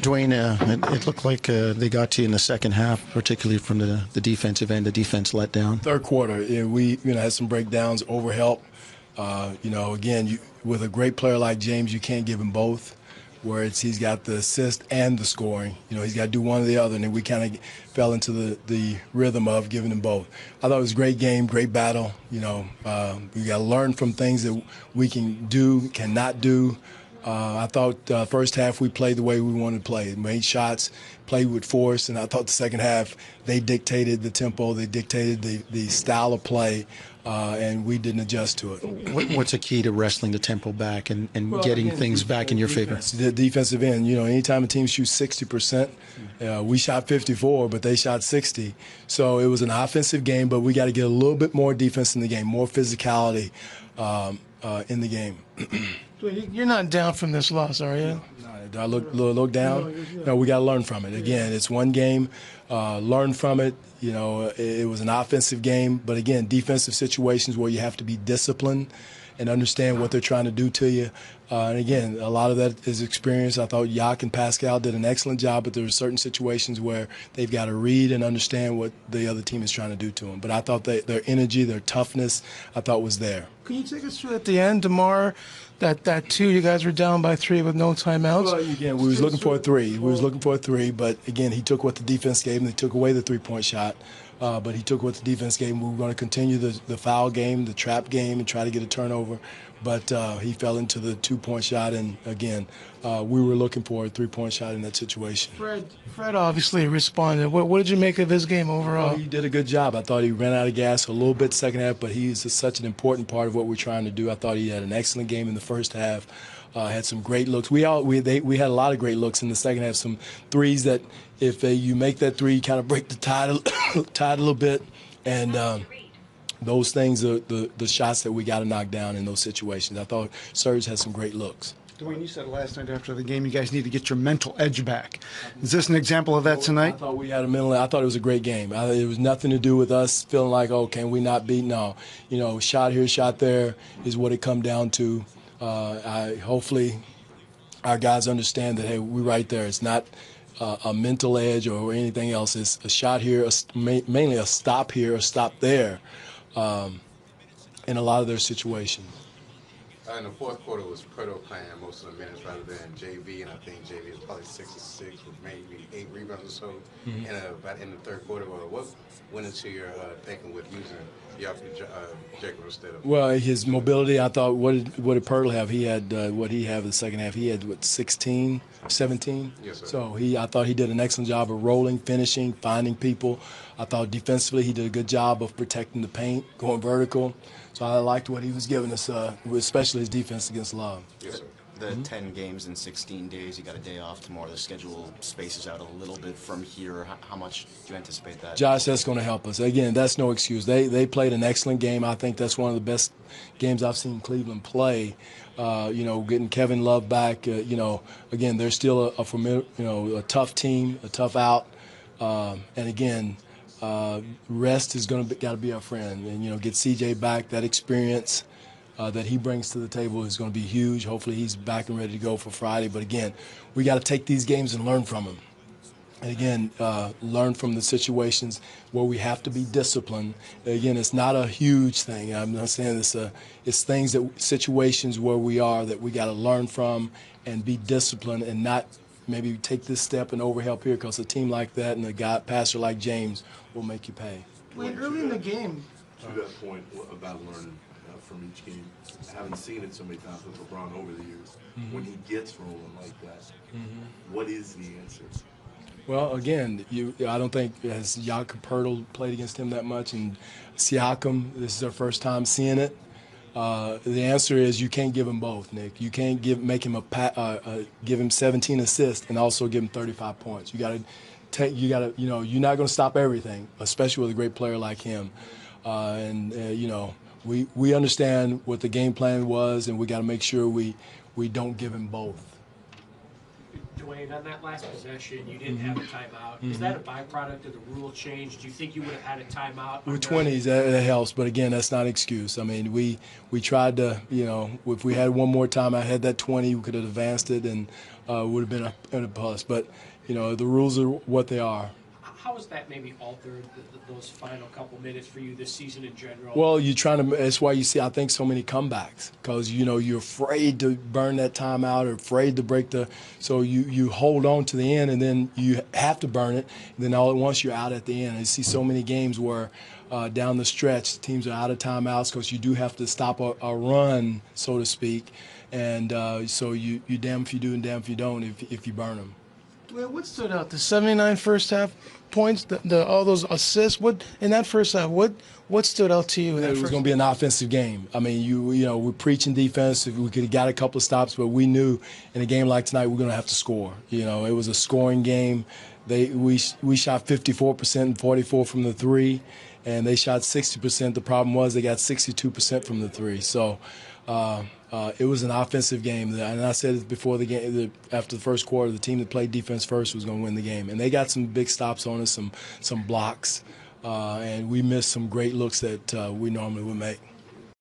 Dwane, it looked like they got to you in the second half, particularly from the defensive end. The defense let down. Third quarter, we had some breakdowns, overhelp. Again, with a great player like James, you can't give him both. Where he's got the assist and the scoring. He's got to do one or the other, and then we kind of fell into the rhythm of giving him both. I thought it was a great game, great battle. We got to learn from things that we can do, cannot do. I thought first half we played the way we wanted to play. Made shots, played with force, and I thought the second half they dictated the tempo, they dictated the style of play, and we didn't adjust to it. What's a key to wrestling the tempo back and getting things back in your favor? The defensive end. Anytime a team shoots 60%, we shot 54, but they shot 60. So it was an offensive game, but we got to get a little bit more defense in the game, more physicality in the game. You're not down from this loss, are you? No, do I look down? No, we got to learn from it. Again, it's one game. Learn from it. It was an offensive game, but again, defensive situations where you have to be disciplined and understand what they're trying to do to you. And again, a lot of that is experience. I thought Yak and Pascal did an excellent job, but there are certain situations where they've got to read and understand what the other team is trying to do to them. But I thought their energy, their toughness, I thought was there. Can you take us through at the end, DeMar? That two, you guys were down by 3 with no timeouts. Well, again, we was looking for a three. But again, he took what the defense gave him. They took away the three-point shot. But he took what the defense gave him. We were going to continue the foul game, the trap game, and try to get a turnover. But he fell into the two-point shot, and again, we were looking for a three-point shot in that situation. Fred obviously responded. What did you make of his game overall? He did a good job. I thought he ran out of gas a little bit second half, but he's such an important part of what we're trying to do. I thought he had an excellent game in the first half. Had some great looks. We had a lot of great looks in the second half. Some threes that if you make that three, you kind of break the tide a little bit, and those things are the shots that we got to knock down in those situations. I thought Serge had some great looks. Dwayne, you said last night after the game you guys need to get your mental edge back. Is this an example of that tonight? I thought we had I thought it was a great game. It was nothing to do with us feeling like, oh, can we not beat? No. Shot here, shot there is what it come down to. Hopefully our guys understand that, hey, we're right there. It's not a mental edge or anything else. It's a shot here, mainly a stop here, a stop there in a lot of their situations. In the fourth quarter, it was Preto playing most of the minutes rather than JV, and I think JV was probably 6 of 6 with maybe 8 rebounds or so. And about in the third quarter, what went into your thinking with using Jacob instead of? Well, his mobility, I thought, what did Pirtle have? He had what he have in the second half. He had 16, 17. Yes, sir. So I thought he did an excellent job of rolling, finishing, finding people. I thought defensively he did a good job of protecting the paint, going vertical. So I liked what he was giving us, especially his defense against Love. Yes, sir. The 10 games in 16 days, you got a day off tomorrow. The schedule spaces out a little bit from here. How much do you anticipate that? Josh, that's going to help us. Again, that's no excuse. They played an excellent game. I think that's one of the best games I've seen Cleveland play. Getting Kevin Love back. Again, they're still a familiar, a tough team, a tough out. And again, rest is got to be our friend. And get CJ back. That experience that he brings to the table is going to be huge. Hopefully he's back and ready to go for Friday. But again, we got to take these games and learn from them. And again, learn from the situations where we have to be disciplined. Again, it's not a huge thing. I'm not saying it's things situations where we are that we got to learn from and be disciplined and not maybe take this step and overhelp here, because a team like that and a passer like James will make you pay. Early in the game. To that point about learning from each game, I haven't seen it so many times with LeBron over the years. When he gets rolling like that, what is the answer? Well, again, I don't think as Jakob Poeltl played against him that much, and Siakam, this is their first time seeing it. The answer is you can't give him both, Nick. You can't give him 17 assists and also give him 35 points. You're not going to stop everything, especially with a great player like him. We understand what the game plan was, and we got to make sure we don't give him both. Dwane, on that last possession, you didn't have a timeout. Is that a byproduct of the rule change? Do you think you would have had a timeout? With 20s, that helps, but again, that's not an excuse. I mean, we tried to, if we had one more time, I had that 20, we could have advanced it and would have been a plus. But, the rules are what they are. How has that maybe altered those final couple minutes for you this season in general? Well, you're trying to. That's why you see, I think, so many comebacks because you're afraid to burn that timeout or afraid to break the. So you hold on to the end, and then you have to burn it. And then all at once you're out at the end. I see so many games where down the stretch teams are out of timeouts because you do have to stop a run, so to speak. And so you damn if you do and damn if you don't if you burn them. Well, what stood out? The 79 first half points, all those assists. What in that first half? What stood out to you? It was going to be an offensive game. I mean, we're preaching defense. We could have got a couple of stops, but we knew in a game like tonight we're going to have to score. It was a scoring game. We shot 54% and 44% from the three, and they shot 60%. The problem was they got 62% from the three. So. It was an offensive game, and I said it before the game. After the first quarter, the team that played defense first was going to win the game, and they got some big stops on us, some blocks, and we missed some great looks that we normally would make.